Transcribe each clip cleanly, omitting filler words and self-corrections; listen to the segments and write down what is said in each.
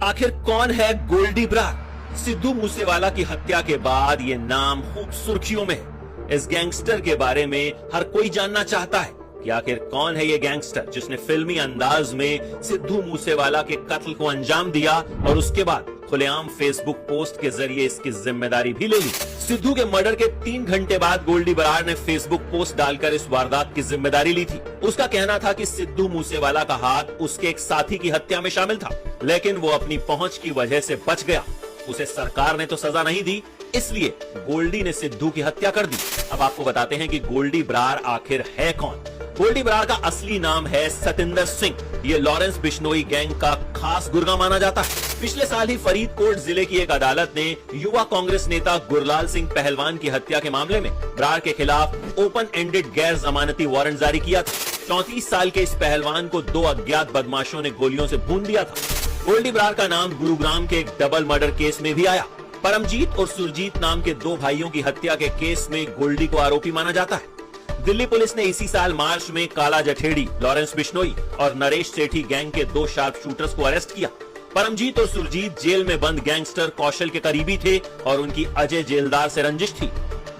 आखिर कौन है गोल्डी बरार? सिद्धू मूसेवाला की हत्या के बाद ये नाम खूब सुर्खियों में है। इस गैंगस्टर के बारे में हर कोई जानना चाहता है कि आखिर कौन है ये गैंगस्टर जिसने फिल्मी अंदाज में सिद्धू मूसेवाला के कत्ल को अंजाम दिया और उसके बाद खुलेआम फेसबुक पोस्ट के जरिए इसकी जिम्मेदारी भी ले ली। सिद्धू के मर्डर के 3 घंटे बाद गोल्डी बरार ने फेसबुक पोस्ट डालकर इस वारदात की जिम्मेदारी ली थी। उसका कहना था कि सिद्धू मूसेवाला का हाथ उसके एक साथी की हत्या में शामिल था, लेकिन वो अपनी पहुंच की वजह से बच गया। उसे सरकार ने तो सजा नहीं दी, इसलिए गोल्डी ने सिद्धू की हत्या कर दी। अब आपको बताते हैं कि गोल्डी बरार आखिर है कौन। गोल्डी बरार का असली नाम है सतिंदर सिंह। ये लॉरेंस बिश्नोई गैंग का खास गुर्गा माना जाता है। पिछले साल ही फरीदकोट जिले की एक अदालत ने युवा कांग्रेस नेता गुरलाल सिंह पहलवान की हत्या के मामले में बरार के खिलाफ ओपन एंडेड गैर जमानती वारंट जारी किया था। 34 साल के इस पहलवान को 2 अज्ञात बदमाशों ने गोलियों से भून दिया था। गोल्डी बरार का नाम गुरुग्राम के एक डबल मर्डर केस में भी आया। परमजीत और सुरजीत नाम के 2 भाइयों की हत्या के केस में गोल्डी को आरोपी माना जाता है। दिल्ली पुलिस ने इसी साल मार्च में काला जठेड़ी, लॉरेंस बिश्नोई और नरेश सेठी गैंग के 2 शार्प शूटर्स को अरेस्ट किया। परमजीत और सुरजीत जेल में बंद गैंगस्टर कौशल के करीबी थे और उनकी अजय जेलदार से रंजिश थी।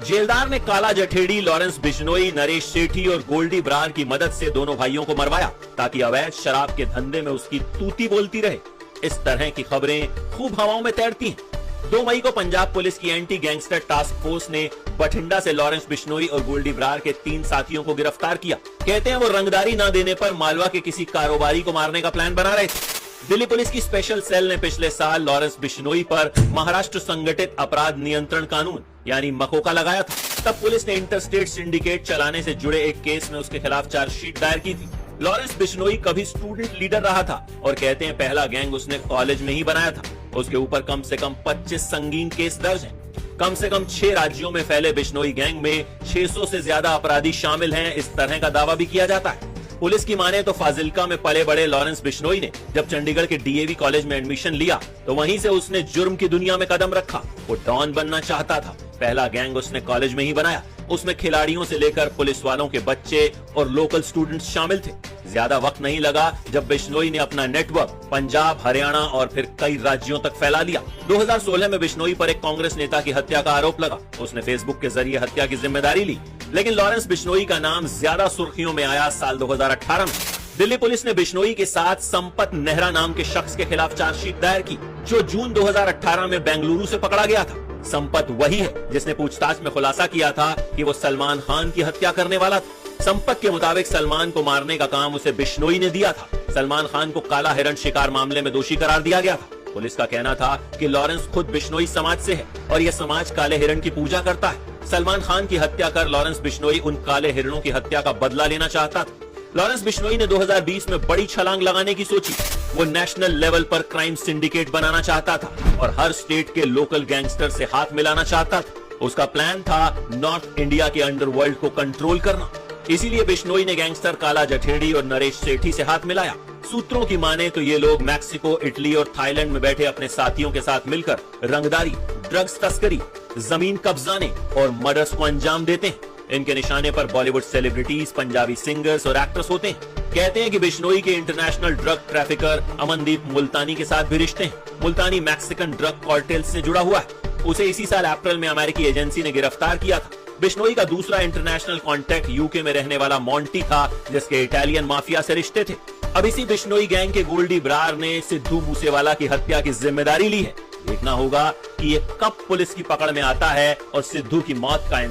जेलदार ने काला जठेड़ी, लॉरेंस बिश्नोई, नरेश सेठी और गोल्डी बरार की मदद से दोनों भाइयों को मरवाया ताकि अवैध शराब के धंधे में उसकी तूती बोलती रहे। इस तरह की खबरें खूब हवाओं में तैरती हैं। 2 मई को पंजाब पुलिस की एंटी गैंगस्टर टास्क फोर्स ने बठिंडा से लॉरेंस बिश्नोई और गोल्डी बरार के 3 साथियों को गिरफ्तार किया। कहते हैं वो रंगदारी न देने पर मालवा के किसी कारोबारी को मारने का प्लान बना रहे थे। दिल्ली पुलिस की स्पेशल सेल ने पिछले साल लॉरेंस बिश्नोई पर महाराष्ट्र संगठित अपराध नियंत्रण कानून यानी मकोका लगाया था। तब पुलिस ने इंटरस्टेट सिंडिकेट चलाने से जुड़े एक केस में उसके खिलाफ चार्जशीट दायर की थी। लॉरेंस बिश्नोई कभी स्टूडेंट लीडर रहा था और कहते हैं पहला गैंग उसने कॉलेज में ही बनाया था। उसके ऊपर कम से कम 25 संगीन केस दर्ज हैं। कम से कम 6 राज्यों में फैले बिश्नोई गैंग में 600 से ज्यादा अपराधी शामिल हैं, इस तरह का दावा भी किया जाता है। पुलिस की माने तो फाजिल्का में पले बड़े लॉरेंस बिश्नोई ने जब चंडीगढ़ के डीएवी कॉलेज में एडमिशन लिया तो वहीं से उसने जुर्म की दुनिया में कदम रखा। वो डॉन बनना चाहता था। पहला गैंग उसने कॉलेज में ही बनाया। उसमें खिलाड़ियों से लेकर पुलिस वालों के बच्चे और लोकल स्टूडेंट्स शामिल थे। ज्यादा वक्त नहीं लगा जब बिश्नोई ने अपना नेटवर्क पंजाब, हरियाणा और फिर कई राज्यों तक फैला लिया। 2016 में बिश्नोई पर एक कांग्रेस नेता की हत्या का आरोप लगा। उसने फेसबुक के जरिए हत्या की जिम्मेदारी ली, लेकिन लॉरेंस बिश्नोई का नाम ज्यादा सुर्खियों में आया साल 2018 में। दिल्ली पुलिस ने बिश्नोई के साथ संपत नेहरा नाम के शख्स के खिलाफ चार्जशीट दायर की, जो जून 2018 में बेंगलुरु से पकड़ा गया था। संपत वही है जिसने पूछताछ में खुलासा किया था कि वो सलमान खान की हत्या करने वाला था। संपत के मुताबिक सलमान को मारने का काम उसे बिश्नोई ने दिया था। सलमान खान को काला हिरण शिकार मामले में दोषी करार दिया गया था। पुलिस का कहना था कि लॉरेंस खुद बिश्नोई समाज से है और यह समाज काले हिरण की पूजा करता है। सलमान खान की हत्या कर लॉरेंस बिश्नोई उन काले हिरणों की हत्या का बदला लेना चाहता था। लॉरेंस बिश्नोई ने 2020 में बड़ी छलांग लगाने की सोची। वो नेशनल लेवल पर क्राइम सिंडिकेट बनाना चाहता था और हर स्टेट के लोकल गैंगस्टर से हाथ मिलाना चाहता था। उसका प्लान था नॉर्थ इंडिया के अंडरवर्ल्ड को कंट्रोल करना। इसीलिए बिश्नोई ने गैंगस्टर काला जठेड़ी और नरेश सेठी से हाथ मिलाया। सूत्रों की माने तो ये लोग मैक्सिको, इटली और थाईलैंड में बैठे अपने साथियों के साथ मिलकर रंगदारी, ड्रग्स तस्करी, जमीन कब्जाने और मर्डर्स को अंजाम देते हैं। इनके निशाने पर बॉलीवुड सेलिब्रिटीज, पंजाबी सिंगर्स और एक्टर्स होते हैं। कहते हैं कि बिश्नोई के इंटरनेशनल ड्रग ट्रैफिकर अमनदीप मुल्तानी के साथ भी रिश्ते हैं। मुल्तानी मैक्सिकन ड्रग कार्टेल्स से जुड़ा हुआ है। उसे इसी साल अप्रैल में अमेरिकी एजेंसी ने गिरफ्तार किया था। बिश्नोई का दूसरा इंटरनेशनल कॉन्टैक्ट यूके में रहने वाला मॉन्टी था, जिसके इटालियन माफिया से रिश्ते थे। अब इसी बिश्नोई गैंग के गोल्डी बरार ने सिद्धू मूसेवाला की हत्या की जिम्मेदारी ली है। देखना होगा कि ये कब पुलिस की पकड़ में आता है और सिद्धू की मौत का